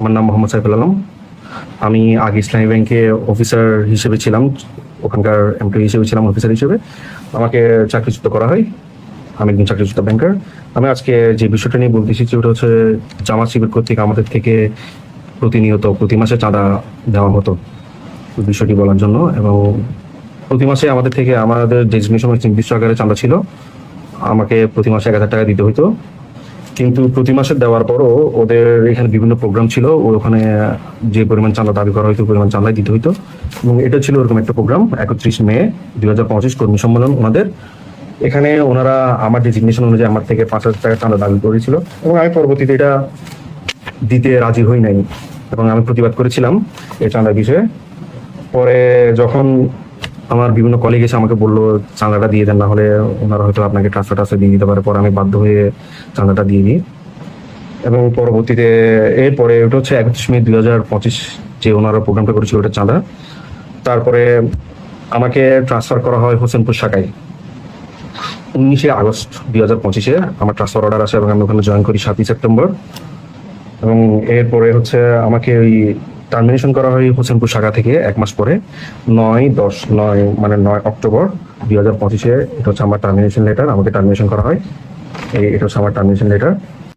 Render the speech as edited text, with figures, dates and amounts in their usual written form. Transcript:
আমার নাম মোহাম্মদ সাইফুল আলম। আমি আগে ইসলামী ব্যাংকে অফিসার হিসেবে ছিলাম, ওখানকার এমপ্লয়ি হিসেবে ছিলাম, অফিসার হিসেবে আমাকে চাকরিচ্যুত করা হয়। আমি একজন চাকরিচ্যুত ব্যাংকার। আমি আজকে যে বিষয়টা নিয়ে বলতে এসেছি ওটা হচ্ছে জামাত শিবির কর্তৃক আমাদের থেকে প্রতিনিয়ত প্রতি মাসে চাঁদা দেওয়া হতো, বিষয়টি বলার জন্য। এবং প্রতি মাসে আমাদের থেকে আমাদের যে সময় নির্দিষ্ট আকারে চাঁদা ছিল, আমাকে প্রতি মাসে 1,000 টাকা দিতে হতো। কিন্তু প্রতি মাসে দেওয়ার পরও ওদের এখানে বিভিন্ন প্রোগ্রাম ছিল, ওখানে যে পরিমাণ চাঁদা দাবি করা হতো পরিমাণ চাঁদাই দিতে হইতো। এবং এটা ছিল ওরকম একটা প্রোগ্রাম 31 মে 2025 কর্মী সম্মেলন ওনাদের। এখানে ওনারা আমার ডেজিগনেশন অনুযায়ী আমার থেকে 5,000 টাকা চাঁদা দাবি করেছিল এবং আমি পরবর্তীতে এটা দিতে রাজি হই নাই এবং আমি প্রতিবাদ করেছিলাম এই চাঁদার বিষয়ে। পরে যখন আমার বিভিন্ন কলিগ এসে আমাকে বললো চাঁদাটা দিয়ে দেন, না হলে ওনারা হয়তো আপনাকে ট্রান্সফার দিয়ে দিতে পারে, পরে আমি বাধ্য হয়ে চাঁদাটা দিয়ে দিই। এবং পরবর্তীতে এরপরে ওটা হচ্ছে 31 মে 2025 যে ওনারা প্রোগ্রামটা করেছিল ওটা চাঁদা। তারপরে আমাকে ট্রান্সফার করা হয় হোসেনপুর শাখায় 19 আগস্ট 2025 আমার ট্রান্সফার অর্ডার আসে এবং আমি ওখানে জয়েন করি 7 সেপ্টেম্বর। এবং এরপরে হচ্ছে আমাকে ওই টার্মিনেশন করা হয় হোসেনপুর শাখা থেকে 1 মাস পরে 9 অক্টোবর 2025 এটা হচ্ছে আমার টার্মিনেশন লেটার। আমাকে টার্মিনেশন করা হয়, এটা হচ্ছে আমার টার্মিনেশন লেটার।